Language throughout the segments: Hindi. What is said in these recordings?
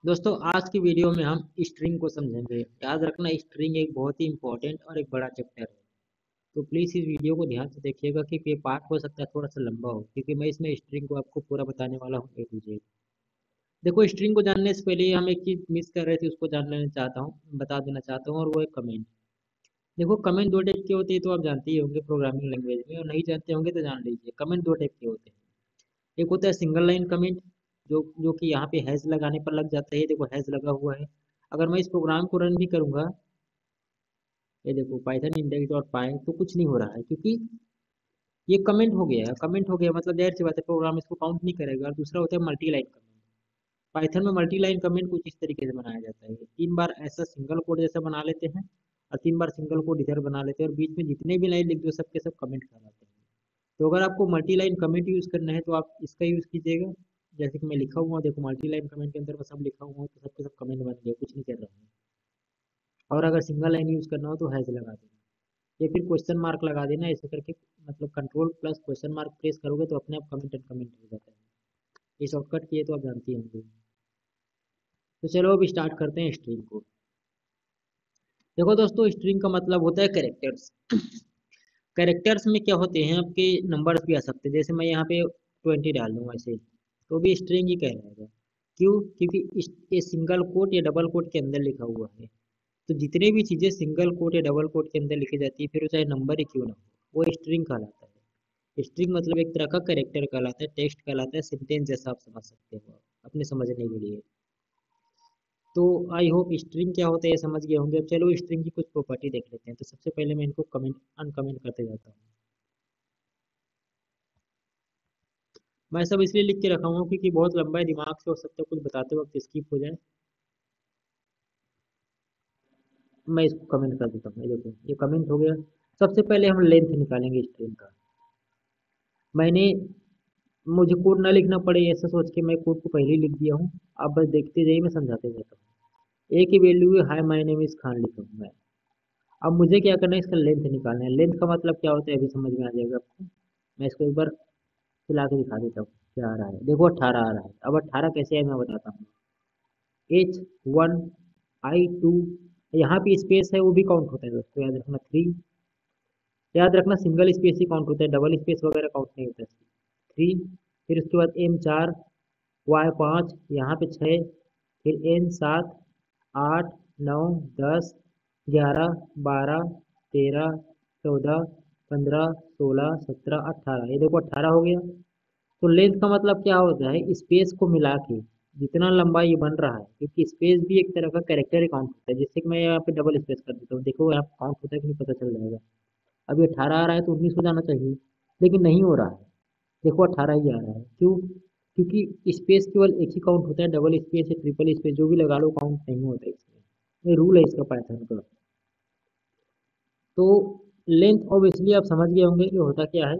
दोस्तों आज की वीडियो में हम स्ट्रिंग को समझेंगे। याद रखना स्ट्रिंग एक बहुत ही इंपॉर्टेंट और एक बड़ा चैप्टर है। तो प्लीज़ इस वीडियो को ध्यान से देखिएगा कि ये पार्ट हो सकता है थोड़ा सा लंबा हो, क्योंकि मैं इसमें स्ट्रिंग को आपको पूरा बताने वाला हूँ ए टू जेड। देखो स्ट्रिंग को जानने से पहले हम एक चीज़ मिस कर रहे थे, उसको जान लेना चाहता हूँ, बता देना चाहता हूँ, और वो है कमेंट। देखो कमेंट दो टाइप के होते हैं, तो आप जानते ही होंगे प्रोग्रामिंग लैंग्वेज में, और नहीं जानते होंगे तो जान लीजिए। कमेंट दो टाइप के होते हैं। एक होता है सिंगल लाइन कमेंट, जो कि यहाँ पे हैश लगाने पर लग जाता है। देखो हैश लगा हुआ है। अगर मैं इस प्रोग्राम को रन भी करूंगा, ये देखो पाइथन इंडेक्स डॉट पाई, तो कुछ नहीं हो रहा है, क्योंकि ये कमेंट हो गया है। कमेंट हो गया मतलब जाहिर सी बात है प्रोग्राम इसको काउंट नहीं करेगा। और दूसरा होता है मल्टी लाइन कमेंट। पाइथन में मल्टी लाइन कमेंट कुछ इस तरीके से बनाया जाता है, 3 बार ऐसा सिंगल कोड जैसा बना लेते हैं, और 3 बार सिंगल कोड इधर बना लेते हैं, और बीच में जितने भी लाइन लिख दो सबके सब कमेंट कहलाते हैं। तो अगर आपको मल्टी लाइन कमेंट यूज़ करना है तो आप इसका यूज़ कीजिएगा। जैसे कि मैं लिखा हुआ हूँ, देखो मल्टी लाइन कमेंट के अंदर मैं सब लिखा हुआ हूँ, तो सबके सब कमेंट बन गए, कुछ नहीं कर रहा हूँ। और अगर सिंगल लाइन यूज़ करना हो तो हैश लगा देना, या फिर क्वेश्चन मार्क लगा देना, ऐसे करके। मतलब control plus question mark press करोगे तो अपने आप कमेंट एंड कमेंट हो जाता है। ये शॉर्टकट किए तो आप जानती होंगे। तो चलो अब स्टार्ट करते हैं स्ट्रिंग को। देखो दोस्तों स्ट्रिंग का मतलब होता है कैरेक्टर्स। कैरेक्टर्स में क्या होते हैं, आपके नंबर्स भी आ सकते हैं। जैसे मैं यहाँ पे 20 डाल दूँ ऐसे, तो भी स्ट्रिंग ही कहलाएगा। क्यों? क्योंकि ये सिंगल कोट या डबल कोट के अंदर लिखा हुआ है। तो जितने भी चीज़ें सिंगल कोट या डबल कोट के अंदर लिखी जाती है, फिर वो चाहे नंबर ही क्यों ना हो, वो स्ट्रिंग कहलाता है। स्ट्रिंग मतलब एक तरह का कैरेक्टर कहलाता है, टेक्स्ट कहलाता है, सेंटेंस जैसा आप समझ सकते हो अपने समझने के लिए। तो आई होप स्ट्रिंग क्या होता है ये समझ गए होंगे। अब चलो स्ट्रिंग की कुछ प्रॉपर्टी देख लेते हैं। तो सबसे पहले मैं इनको कमेंट अनकमेंट करते जाता हूँ। मैं सब इसलिए लिख के रखा हूँ क्योंकि बहुत लंबा है, दिमाग से हो सकता है कुछ बताते वक्त स्किप हो जाए। मैं इसको कमेंट कर देता हूँ। ये देखो ये कमेंट हो गया। सबसे पहले हम लेंथ निकालेंगे स्ट्रिंग का। मैंने मुझे कोड ना लिखना पड़े ऐसा सोच के मैं कोड को पहले ही लिख दिया हूँ। आप बस देखते जाइए, मैं समझाते जाता हूँ। ए की वैल्यू है high my name is Khan लिखा हूँ मैं। अब मुझे क्या करना है, इसका लेंथ निकालना है। लेंथ का मतलब क्या होता है अभी समझ में आ जाएगा आपको। मैं इसको एक बार चला के दिखा देता हूँ क्या आ रहा है। देखो 18 आ रहा है। अब 18 कैसे है मैं बताता हूँ। H1 I2, यहाँ पे स्पेस है वो भी काउंट होता है दोस्तों, याद रखना। 3, याद रखना सिंगल स्पेस ही काउंट होता है, डबल स्पेस वगैरह काउंट नहीं होता है। 3, फिर उसके बाद M4, Y5, यहाँ पे 6, फिर N7, 8, 9, 10, 11, 12, 13, 14, 15, 16, 17, 18, ये देखो 18 हो गया। तो लेंथ का मतलब क्या होता है, स्पेस को मिला के जितना लंबा ये बन रहा है, क्योंकि स्पेस भी एक तरह का कैरेक्टर काउंट होता है। जैसे कि मैं यहाँ पे डबल स्पेस कर देता हूँ, देखो यहाँ काउंट होता है कि नहीं पता चल जाएगा। अभी 18 आ रहा है तो 19 हो जाना चाहिए, लेकिन नहीं हो रहा है। देखो 18 ही आ रहा है। क्यों? क्योंकि स्पेस केवल एक ही काउंट होता है, डबल स्पेस या ट्रिपल स्पेस जो भी लगा लो काउंट नहीं होता है इसमें। ये रूल है इसका पाइथन का। तो लेंथ ऑब्वियसली आप समझ गए होंगे कि होता क्या है।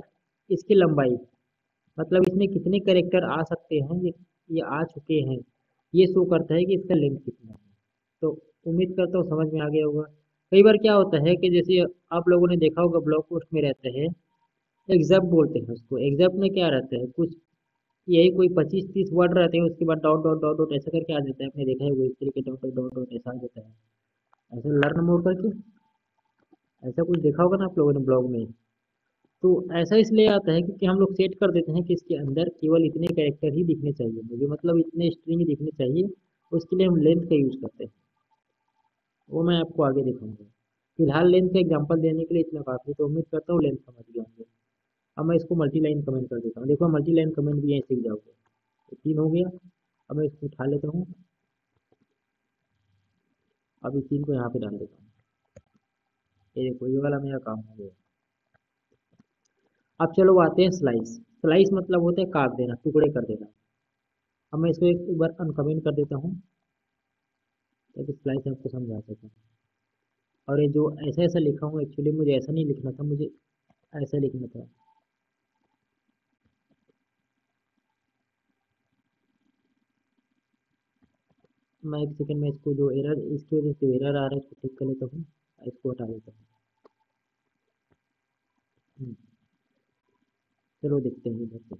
इसकी लंबाई मतलब इसमें कितने कैरेक्टर आ सकते हैं, ये आ चुके हैं, ये शो करता है कि इसका लेंथ कितना है। तो उम्मीद करता हूँ समझ में आ गया होगा। कई बार क्या होता है कि जैसे आप लोगों ने देखा होगा ब्लॉग पोस्ट में रहते हैं, एग्जैप्ट बोलते हैं उसको। एग्जैप्ट में क्या रहता है, कुछ यही कोई 25-30 वर्ड रहते हैं, उसके बाद डॉट डॉट डॉट डॉट ऐसा करके आ जाता है। आपने देखा है वो इस तरीके डॉट डॉट डॉट डॉट ऐसा आ जाता है, ऐसा लर्न मोड करके। ऐसा कुछ देखा होगा ना आप लोगों ने ब्लॉग में। तो ऐसा इसलिए आता है क्योंकि हम लोग सेट कर देते हैं कि इसके अंदर केवल इतने कैरेक्टर ही दिखने चाहिए मुझे, मतलब इतने स्ट्रिंग ही दिखने चाहिए। उसके लिए हम लेंथ का यूज़ करते हैं। वो मैं आपको आगे दिखाऊंगा। फिलहाल लेंथ का एग्जांपल देने के लिए इतना काफ़ी है, तो उम्मीद करता हूँ लेंथ समझ गए होंगे। अब मैं इसको मल्टी लाइन कमेंट कर देता हूँ। देखो मल्टी लाइन कमेंट भी यहीं सीख जाओगे। तो 3 हो गया। अब मैं इसको उठा लेता हूँ। अब इस 3 को यहाँ पे डाल देता हूँ। ये देखो ये वाला मेरा काम हो गया। अब चलो आते हैं स्लाइस। स्लाइस मतलब होता है काट देना, टुकड़े कर देना। अब मैं इसको एक बार अनकमेंट कर देता हूँ, ताकि स्लाइस आपको समझा सकूँ। और ये जो ऐसा ऐसा लिखा हूँ, एक्चुअली मुझे ऐसा नहीं लिखना था, मुझे ऐसा लिखना था। मैं एक सेकंड में इसको जो एरर, इसकी वजह से एरर आ रहा है इसको ठीक कर लेता हूँ। इसको हटा देता हूँ। हम्म, चलो देखते हैं इधर से।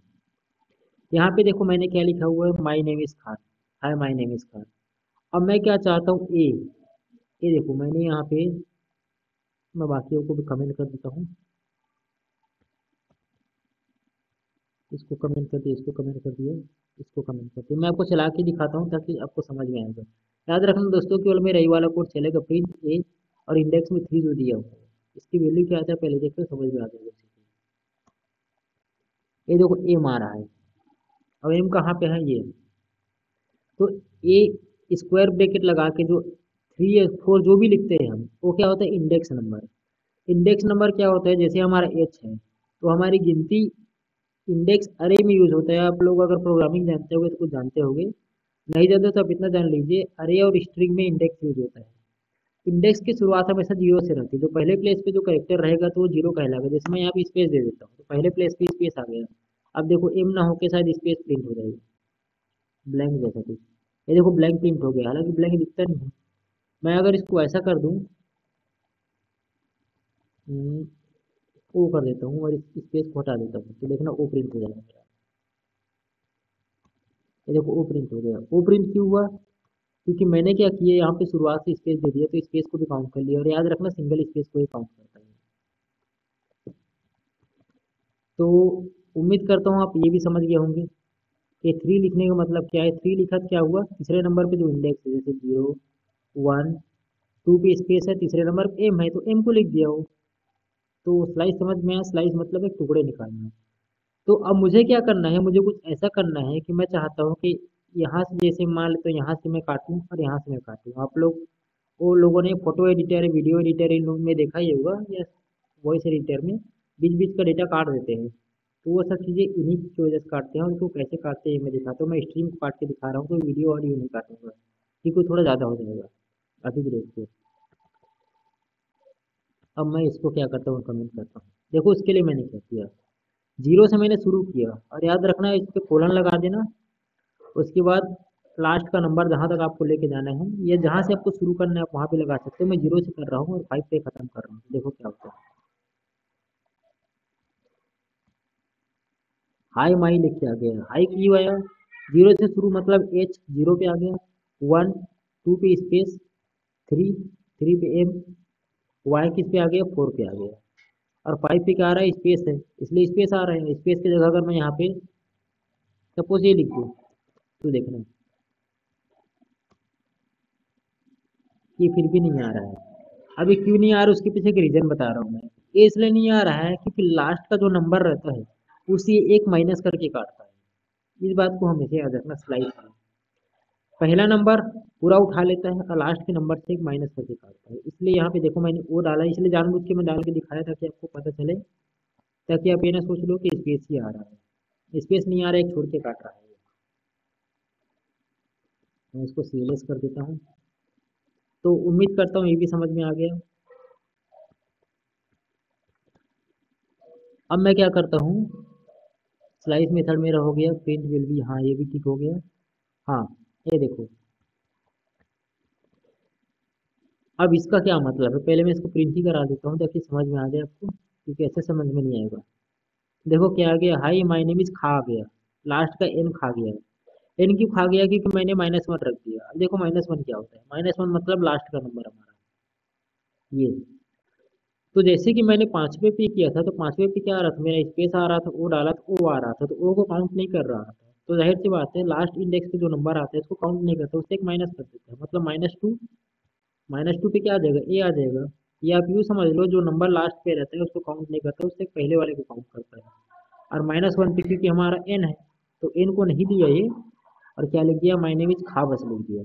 यहाँ पे देखो मैंने क्या लिखा हुआ है, my name is Khan. Hi my name is Khan. अब मैं क्या चाहता हूँ, ए देखो मैंने यहाँ पे, मैं बाकियों को भी कमेंट कर देता हूँ, इसको कमेंट कर दिया, इसको कमेंट कर दिया, इसको कमेंट कर दिया। मैं आपको चला के दिखाता हूँ ताकि आपको समझ में आएगा। याद रखना दोस्तों, केवल मेरा यही वाला कोड चलेगा, प्रिंट ए और इंडेक्स में 3 जो दिया हुआ है, इसकी वैल्यू क्या आता है पहले देखते समझ में आ जाएगा। ये देखो ए मारा है, अब एम कहाँ पे है ये, तो ए स्क्वायर ब्रैकेट लगा के जो 3 या 4 जो भी लिखते हैं हम, वो क्या होता है इंडेक्स नंबर। इंडेक्स नंबर क्या होता है, जैसे हमारा एच है तो हमारी गिनती इंडेक्स अरे में यूज होता है। आप लोग अगर प्रोग्रामिंग जानते होगे तो कुछ जानते होगे, नहीं जानते तो आप इतना जान लीजिए, अरे और स्ट्रिंग में इंडेक्स यूज होता है। इंडेक्स की शुरुआत हमेशा जीरो से रहती है, जो पहले प्लेस पे जो करेक्टर रहेगा तो वो जीरो कहलाएगा। जैसे मैं यहाँ पे स्पेस दे देता हूँ तो पहले प्लेस पे स्पेस आ गया, अब देखो एम ना होके शायद स्पेस प्रिंट हो जाएगी, ब्लैंक जैसा कुछ। ये देखो ब्लैंक प्रिंट हो गया, हालांकि ब्लैंक दिखता नहीं है। मैं अगर इसको ऐसा कर दूँ, ओ कर देता हूँ और इस स्पेस को हटा देता हूँ, तो देखना ओ प्रिंट हो जाएगा मेरा। ये देखो ओ प्रिंट हो गया। ओ प्रिंट क्यों हुआ, क्योंकि मैंने क्या किया यहाँ पे शुरुआत से स्पेस दे दिया, तो स्पेस को भी काउंट कर लिया। और याद रखना सिंगल स्पेस को ही काउंट करता है। तो उम्मीद करता हूँ आप ये भी समझ गए होंगे कि 3 लिखने का मतलब क्या है। 3 लिखा तो क्या हुआ, तीसरे नंबर पे जो इंडेक्स है जैसे 0 1 2 पे स्पेस है, तीसरे नंबर पे एम है तो एम को लिख दिया हो। तो स्लाइस समझ में आया, स्लाइस मतलब एक टुकड़े निकालना। तो अब मुझे क्या करना है, मुझे कुछ ऐसा करना है कि मैं चाहता हूँ कि यहाँ से जैसे मान लो, तो यहाँ से मैं काटूँ और यहाँ से मैं काटूँ। आप लोग, वो लोगों ने photo editor video editor in लोग में देखा ही होगा, या वॉइस एडिटर में बीच बीच का डेटा काट देते हैं। तो वो सब चीज़ें इन्हीं की वजह से काटते हैं, और उनको कैसे काटते हैं मैं दिखाता हूँ। मैं स्ट्रीम को काट के दिखा रहा हूँ, तो वीडियो ऑडियो नहीं काटूंगा, क्योंकि थोड़ा ज़्यादा हो जाएगा अभी भी देखते। अब मैं इसको क्या करता हूँ, कमेंट करता हूँ। देखो इसके लिए मैंने क्या किया, जीरो से मैंने शुरू किया, और याद रखना इस पे कोलन लगा देना। उसके बाद लास्ट का नंबर जहाँ तक आपको लेके जाना है, या जहाँ से आपको शुरू करना है आप वहाँ पे लगा सकते हो। मैं जीरो से कर रहा हूँ और 5 पे खत्म कर रहा हूँ, देखो क्या होता है। हाई माई लिख के आ गया, हाई क्यों आया, जीरो से शुरू मतलब एच जीरो पे आ गया, 1 2 पे स्पेस, 3 पे एम, वाई किस पे आ गया 4 पे आ गया, और 5 पे क्या आ रहा है स्पेस है, इसलिए स्पेस आ रहा है। स्पेस की जगह अगर मैं यहाँ पे सपोज ये लिख दूँ, तो देखना ये फिर भी नहीं आ रहा है। अभी क्यों नहीं आ रहा, उसके पीछे एक रीजन बता रहा हूँ मैं। ये इसलिए नहीं आ रहा है क्योंकि लास्ट का जो नंबर रहता है उसी एक माइनस करके काटता है। इस बात को हमेशा याद रखना, स्लाइड में पहला नंबर पूरा उठा लेता है और लास्ट के नंबर से एक माइनस करके काटता है। इसलिए यहाँ पे देखो मैंने वो डाला, इसलिए जानबूझ के मैं डाल के दिखाया ताकि आपको पता चले, ताकि आप ये ना सोच लो कि स्पेस ही आ रहा है। स्पेस नहीं आ रहा है, एक छोड़ के काट रहा है। मैं इसको सीरियस कर देता हूँ। तो उम्मीद करता हूँ ये भी समझ में आ गया। अब मैं क्या करता हूँ, स्लाइस मेथड मेरा हो गया, प्रिंट विल भी, हाँ ये भी ठीक हो गया। हाँ ये देखो, अब इसका क्या मतलब है, पहले मैं इसको प्रिंट ही करा देता हूँ ताकि समझ में आ जाए आपको, क्योंकि ऐसे समझ में नहीं आएगा। देखो क्या आ गया, हाई माय नेम इज खा आ गया, लास्ट का एन खा गया। एन क्यों खा गया, क्योंकि मैंने -1 रख दिया। अब देखो -1 क्या होता है, -1 मतलब लास्ट का नंबर हमारा ये। तो जैसे कि मैंने पांचवे पे किया था, तो पांचवे पे क्या आ रहा था, मेरा स्पेस आ रहा था, ओ डाला तो ओ आ रहा था, तो ओ को काउंट नहीं कर रहा था। तो जाहिर सी बात है लास्ट इंडेक्स पे जो नंबर आता है इसको काउंट नहीं करता, उससे एक माइनस कर देता है, मतलब -2। -2 पे क्या आ जाएगा, ए आ जाएगा। या आप यूँ समझ लो, जो नंबर लास्ट पे रहता है उसको काउंट नहीं करता, उससे पहले वाले को काउंट करता है। और -1 पे क्योंकि हमारा एन है, तो एन को नहीं दिया ये, और क्या लिख दिया, माय नेम इज खा बस लिख दिया।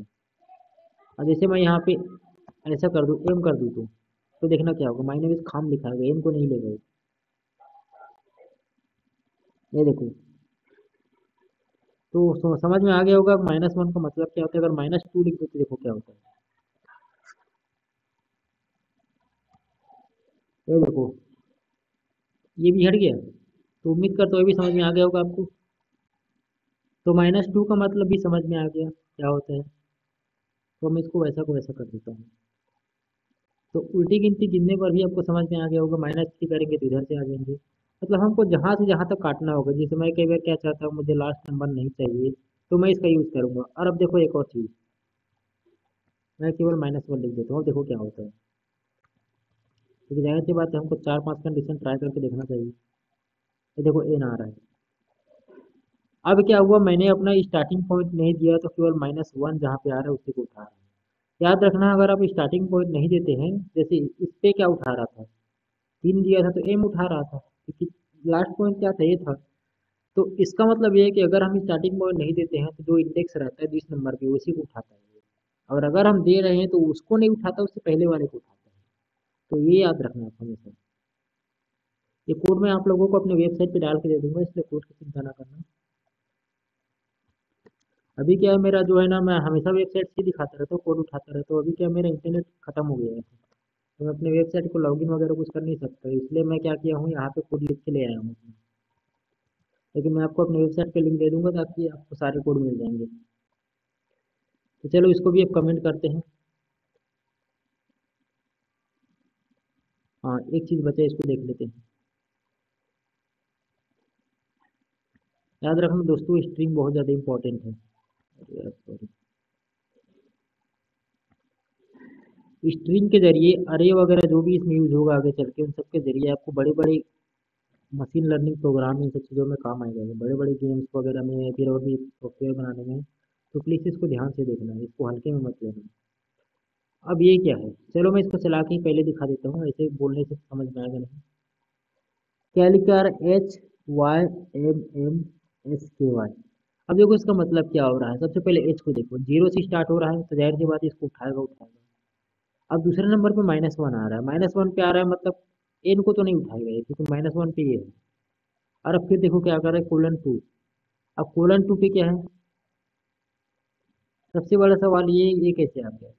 और जैसे मैं यहाँ पे ऐसा कर दूँ, एम कर दूँ, तो देखना क्या होगा, माय नेम इज खाम लिखा है, एन को नहीं लेगा ये देखो। तो समझ में आ गया होगा -1 का मतलब क्या होता है। अगर -2 लिख दो तो देखो क्या होता है, ये देखो ये भी हट गया। तो उम्मीद करता हूँ ये भी समझ में आ गया होगा आपको। तो -2 का मतलब भी समझ में आ गया क्या होता है। तो मैं इसको वैसा को वैसा कर देता हूँ। तो उल्टी गिनती गिनने पर भी आपको समझ में आ गया होगा, -3 करेंगे तो इधर से आ जाएंगे। मतलब हमको जहाँ से जहाँ तक काटना होगा, जैसे मैं कई बार क्या चाहता हूँ, मुझे लास्ट नंबर नहीं चाहिए, तो मैं इसका यूज़ करूँगा। और अब देखो एक और चीज़, मैं केवल -1 लिख देता हूँ, अब देखो क्या होता है। क्योंकि जाहिर सी बात है हमको 4-5 कंडीशन ट्राई करके देखना चाहिए। ये देखो एन आ रहा है। अब क्या हुआ, मैंने अपना स्टार्टिंग पॉइंट नहीं दिया तो केवल -1 जहाँ पे आ रहा है उसी को उठा रहा है। याद रखना, अगर आप स्टार्टिंग पॉइंट नहीं देते हैं, जैसे इस पे क्या उठा रहा था, 3 दिया था तो एम उठा रहा था, क्योंकि लास्ट पॉइंट क्या था, ये था। तो इसका मतलब ये है कि अगर हम स्टार्टिंग पॉइंट नहीं देते हैं तो जो इंडेक्स रहता है 20 नंबर पे उसी को उठाता है ये। और अगर हम दे रहे हैं तो उसको नहीं उठाता, उससे पहले वाले को उठाता है। तो ये याद रखना आप हमेशा। ये कोड मैं आप लोगों को अपने वेबसाइट पे डाल के दे दूंगा, इसलिए कोड की चिंता ना करना। अभी क्या है, मेरा जो है ना, मैं हमेशा वेबसाइट से दिखाता रहता हूँ, कोड उठाता रहता हूँ। अभी क्या है, मेरा इंटरनेट खत्म हो गया है, तो मैं अपने वेबसाइट को लॉगिन वगैरह कुछ कर नहीं सकता, इसलिए मैं क्या किया हूँ, यहाँ पे कोड लिख के ले आया हूँ। लेकिन मैं आपको अपने वेबसाइट का लिंक दे दूंगा ताकि आपको सारे कोड मिल जाएंगे। तो चलो इसको भी अब कमेंट करते हैं। हाँ, एक चीज़ बचा है, इसको देख लेते हैं। याद रखना दोस्तों, स्ट्रिंग बहुत ज़्यादा इंपॉर्टेंट है। अरे यार, sorry। स्ट्रिंग के जरिए अरे वगैरह जो भी इसमें यूज होगा आगे चल के, उन सब के जरिए आपको बड़े बड़े मशीन लर्निंग प्रोग्राम, इन सब चीज़ों में काम आएगा, ये बड़े बड़े गेम्स वगैरह में या फिर और भी सॉफ्टवेयर बनाने में। तो प्लीज़ इसको ध्यान से देखना, इसको हल्के में मत लेना। अब ये क्या है, चलो मैं इसको चला के ही पहले दिखा देता हूँ, ऐसे बोलने से समझ में आएगा नहीं। क्या लिखा है, HYMMSKY। अब देखो इसका मतलब क्या हो रहा है, सबसे पहले एच को देखो, 0 से स्टार्ट हो रहा है तो जाहिर सी बात है इसको उठाएगा उठाएगा। अब दूसरे नंबर पे -1 आ रहा है, -1 पे आ रहा है मतलब एन को तो नहीं उठाएगा ये, क्योंकि -1 पे ये है। और अब फिर देखो क्या कर रहा है, :2। अब :2 पे क्या है, सबसे बड़ा सवाल ये कैसे आ गया।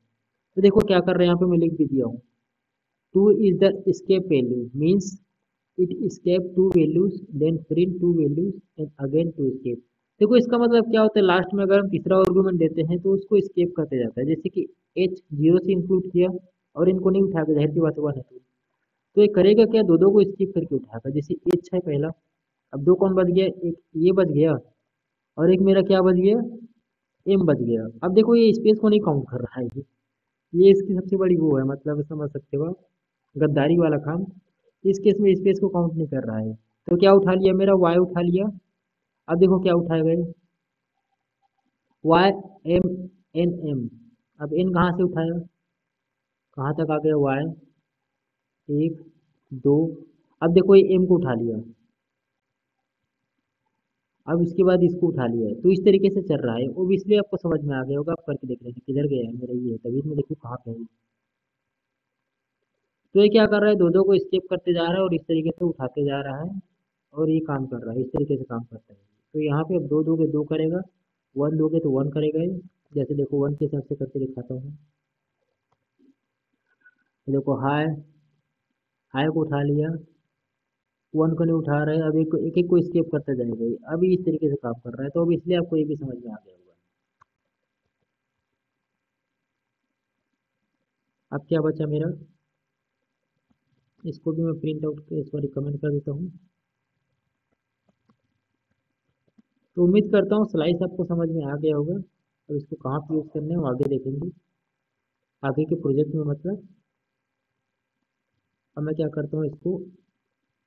तो देखो क्या कर रहे हैं, यहाँ पे मैं लिख भी दिया हूँ, 2 is the escape value, means it escape two values then print two values and again to escape। देखो इसका मतलब क्या होता है, लास्ट में अगर हम तीसरा आर्गुमेंट देते हैं तो उसको escape करते जाता है, जैसे कि h 0 से इंक्लूड किया और इनको नहीं उठाएगा, जाहिर सी बात है 1 है तो ये करेगा क्या, दो दो को स्किप करके उठाएगा। जैसे h है पहला, अब दो कौन बच गया, एक ये बच गया और एक मेरा क्या बच गया, m बच गया। अब देखो ये स्पेस को नहीं काउंट कर रहा है, ये इसकी सबसे बड़ी वो है, मतलब समझ सकते हो आप, गद्दारी वाला काम। इस केस में स्पेस को काउंट नहीं कर रहा है। तो क्या उठा लिया, मेरा y उठा लिया। अब देखो क्या उठाएगा ये, YMNM। अब n कहाँ से उठाया, कहाँ तक आ गया y, 1 2। अब देखो ये m को उठा लिया, अब इसके बाद इसको उठा लिया है, तो इस तरीके से चल रहा है। वो इसलिए आपको समझ में आ गया होगा, आप करके देख लेना किधर गया है मेरा, ये है तभी मैं देखूँ कहाँ पे है। तो ये क्या कर रहा है, दो दो को स्किप करते जा रहा है और इस तरीके से उठाते जा रहा है, और ये काम कर रहा है, इस तरीके से काम करता है। तो यहाँ पे अब दो दोगे दो करेगा, 1 दोगे तो 1 करेगा ये। जैसे देखो 1 के हिसाब से करके दिखाता हूँ। तो देखो हाय, हाय को उठा लिया, 1 को नहीं उठा रहा है, अब एक एक को स्किप करते जाएगा ये। अभी इस तरीके से काम कर रहा है, तो अब इसलिए आपको ये भी समझ में आ गया होगा। अब क्या बचा मेरा, इसको भी मैं प्रिंट आउट सॉरी कमेंट कर देता हूँ। तो उम्मीद करता हूँ स्लाइस आपको समझ में आ गया होगा। अब इसको कहाँ पे यूज़ करना है वो आगे देखेंगे, आगे के प्रोजेक्ट में मतलब। अब मैं क्या करता हूँ, इसको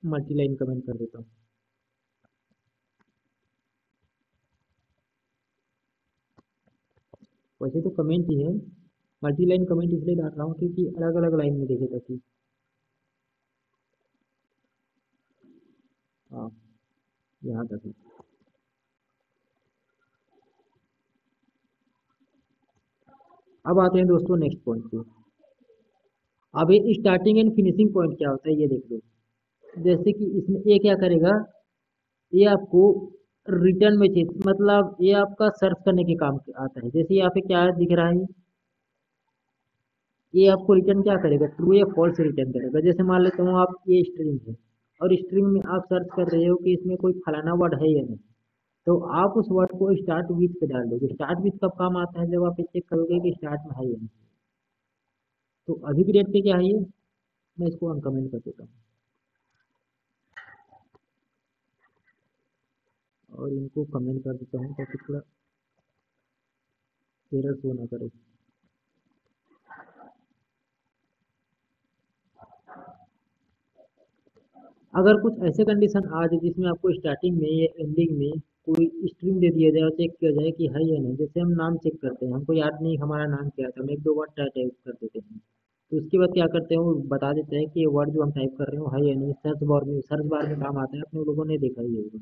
मल्टी लाइन कमेंट कर देता हूँ। वैसे तो कमेंट ही है, मल्टी लाइन कमेंट इसलिए डाल रहा हूँ क्योंकि अलग अलग लाइन में देखे ताकि। हाँ, यहाँ तक है। अब आते हैं दोस्तों नेक्स्ट पॉइंट पे। अब ये स्टार्टिंग एंड फिनिशिंग पॉइंट क्या होता है ये देख लो। जैसे कि इसमें ये क्या करेगा, ये आपको रिटर्न में चीज, मतलब ये आपका सर्च करने के काम आता है। जैसे यहाँ पे क्या दिख रहा है, ये आपको रिटर्न क्या करेगा, ट्रू या फॉल्स रिटर्न करेगा। जैसे मान लेता हूँ आप, ये स्ट्रिंग है और स्ट्रिंग में आप सर्च कर रहे हो कि इसमें कोई फलाना वर्ड है या नहीं, तो आप उस वर्ड को स्टार्ट विथ पे डाल दोगे। स्टार्ट विथ कब काम आता है, जब आप चेक करोगे कि स्टार्ट में है या नहीं। तो अभी की डेट पे क्या है ये, मैं इसको अनकमेंट कर देता हूँ और इनको कमेंट कर देता हूँ ताकि थोड़ा एरर शो ना करे। अगर कुछ ऐसे कंडीशन आ जाए जिसमें आपको स्टार्टिंग में या एंडिंग में कोई स्ट्रिंग दे दिया जाए और चेक किया जाए कि है या नहीं, जैसे हम नाम चेक करते हैं, हमको याद नहीं हमारा नाम क्या था, हम एक दो बार टाइप कर देते हैं, तो उसके बाद क्या करते हैं, वो बता देते हैं कि ये वर्ड जो हम टाइप कर रहे हो है या नहीं, सर्च बार में काम आता है, अपने लोगों ने देखा ही होगा।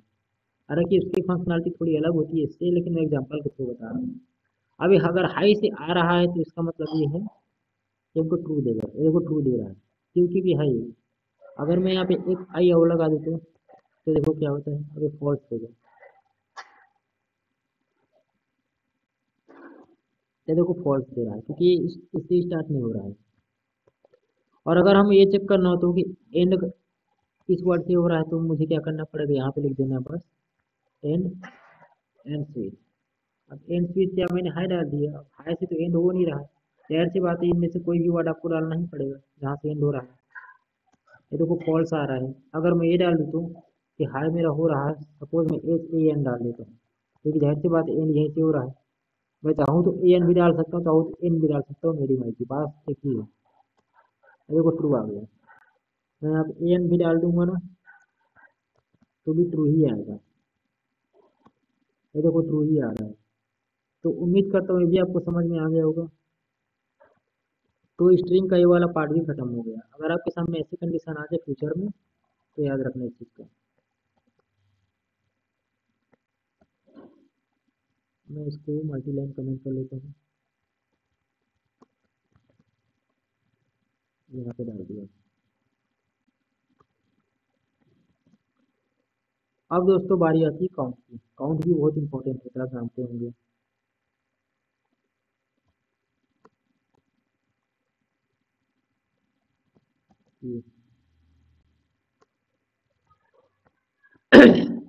हालांकि उसकी फंक्शनलिटी थोड़ी अलग होती है इससे, लेकिन मैं एग्जाम्पल के थ्रू बता रहा हूँ। अभी अगर हाई से आ रहा है तो इसका मतलब ये है कि हमको ट्रू देगा, ये को ट्रू दे रहा है क्योंकि भी हाई है। अगर मैं यहाँ पे एक आई और लगा देता हूँ तो देखो क्या होता है, अभी फॉल्स देगा, ये देखो फॉल्स दे रहा है क्योंकि ये इससे स्टार्ट नहीं हो रहा है। और अगर हम ये चेक करना हो तो कि एंड इस वर्ड से हो रहा है तो मुझे क्या करना पड़ेगा, यहाँ पे लिख देना बस एंड, एंड स्विच। अब एंड स्विच क्या मैंने हाई डाल दिया, अब हाई से तो एंड हो नहीं रहा है, जाहिर सी बात है इनमें से कोई भी वर्ड आपको डालना ही पड़ेगा जहाँ से एंड हो रहा है। ये देखो फॉल्स आ रहा है। अगर मैं ये डाल देता हूँ कि हाई मेरा हो रहा है, सपोज मैं एच ए एन डाल देता हूँ, क्योंकि जाहिर सी बात है एंड यहीं से हो रहा है, मैं चाहूँ तो ए एन भी डाल सकता हूँ, चाहूँ तो एन भी डाल सकता हूँ, मेरी मर्जी, बात एक ही है। ये देखो ट्रू आ गया, मैं यहाँ पे ए एन भी डाल दूंगा ना तो भी ट्रू ही आएगा, ये देखो ट्रू ही आ रहा है। तो उम्मीद करता हूँ ये भी आपको समझ में आ गया होगा। तो स्ट्रिंग का ये वाला पार्ट भी खत्म हो गया। अगर आपके सामने ऐसी कंडीशन आ जाए फ्यूचर में तो याद रखना इस चीज़ का। मैं इसको मल्टी लाइन कमेंट कर लेता हूँ, यहाँ पे डाल दिया। अब दोस्तों बारी आती है काउंट की। काउंट भी बहुत इंपॉर्टेंट होता है, आप जानते होंगे। ये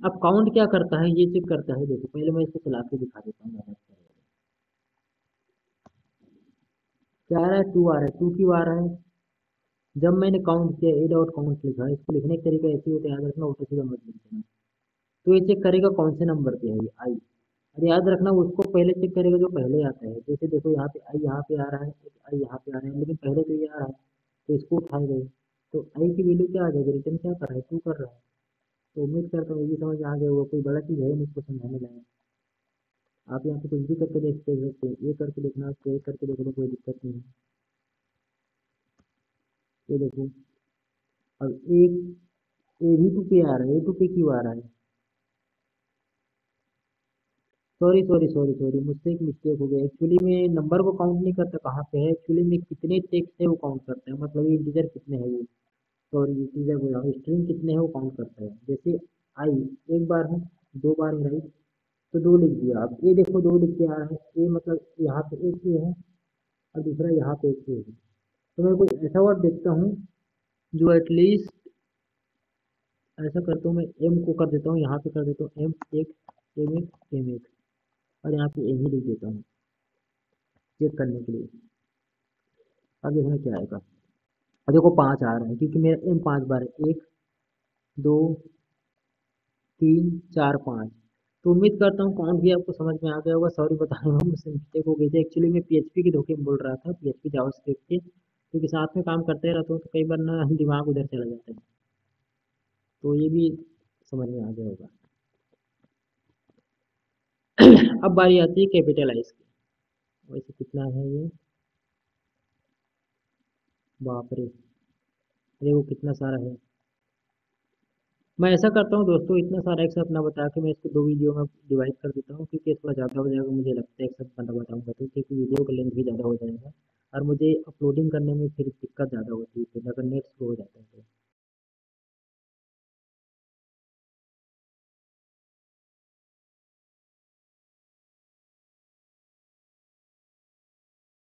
अब काउंट क्या करता है, ये चेक करता है। देखो पहले मैं इसको चला के दिखा देता हूँ। क्या आ रहा है, टू आ रहा है, टू क्यों आ रहा है, जब मैंने काउंट किया ए डॉट काउंट लिखा, इसको लिखने का तरीका ऐसे होता है, याद रखना, उल्टा सीधा मत लिख देना। तो ये चेक करेगा कौन से नंबर पे है ये आई, और याद रखना उसको पहले चेक करेगा जो पहले आता है। जैसे देखो यहाँ पे आई यहाँ पे आ रहा है, आई यहाँ पे आ रहा है, लेकिन पहले तो ये आ रहा है तो इसको उठाएगा ही। तो आई की वैल्यू क्या आ जाएगी, रिटर्न क्या कर रहा है, टू कर रहा है। तो उम्मीद करता हूँ ये भी समझ में आ गया होगा, कोई बड़ा चीज़ है नहीं इसको समझाने लायक। आप यहाँ पे कुछ भी करके देख सकते हैं, ये करके देखना, ये करके देखो तो कोई दिक्कत नहीं है। ये देखो अब एक ए भी टू पे आ रहा है, ए टू पे क्यों आ रहा है, सॉरी सॉरी सॉरी सॉरी, मुझसे एक मिस्टेक हो गया। एक्चुअली में नंबर को काउंट नहीं करता कहाँ पे है, एक्चुअली में कितने टेक्स्ट है वो काउंट करता है, मतलब ये इंटीजर कितने हैं वो, सॉरी इंटीजर बोल रहा हूँ, स्ट्रिंग कितने हैं वो काउंट करता है। जैसे आई एक बार है, दो बार है, राइट, तो दो लिख दिया। अब ये देखो दो लिख के आ रहा है, ए मतलब यहाँ पे एक ए है और दूसरा यहाँ पे एक ए है। तो मैं कोई ऐसा वर्ड देखता हूँ जो एटलीस्ट, ऐसा करता हूँ मैं एम को कर देता हूँ, यहाँ पे कर देता हूँ एम एक, एम एक, एम एक, और यहाँ पे एम ही लिख देता हूँ चेक करने के लिए। अब देखना क्या आएगा। अब देखो पाँच आ रहा है क्योंकि मेरा एम पांच बार है, एक, दो, तीन, चार, पाँच। तो उम्मीद करता हूँ काउंट भी आपको समझ में आ गया होगा। सॉरी बताने में मुझसे मिस्टेक हो गई थी, एक्चुअली मैं पीएचपी के धोखे में बोल रहा था, पीएचपी जावास्क्रिप्ट के, क्योंकि साथ में काम करते रहता हूँ तो कई बार ना दिमाग उधर चला जाता है। तो ये भी समझ में आ गया होगा। अब बारी आती है कैपिटलाइज की। वैसे कितना है ये, बाप रे, अरे वो कितना सारा है। मैं ऐसा करता हूँ दोस्तों, इतना सारा एक साथ ना बता के मैं इसको दो वीडियो में डिवाइड कर देता हूँ, क्योंकि थोड़ा ज़्यादा हो जाएगा मुझे लगता है एक साथ बता बताऊँगा तो, क्योंकि वीडियो का लेंथ भी ज़्यादा हो जाएगा और मुझे अपलोडिंग करने में फिर दिक्कत ज़्यादा होती है, फिर अगर नेट स्लो हो जाता है।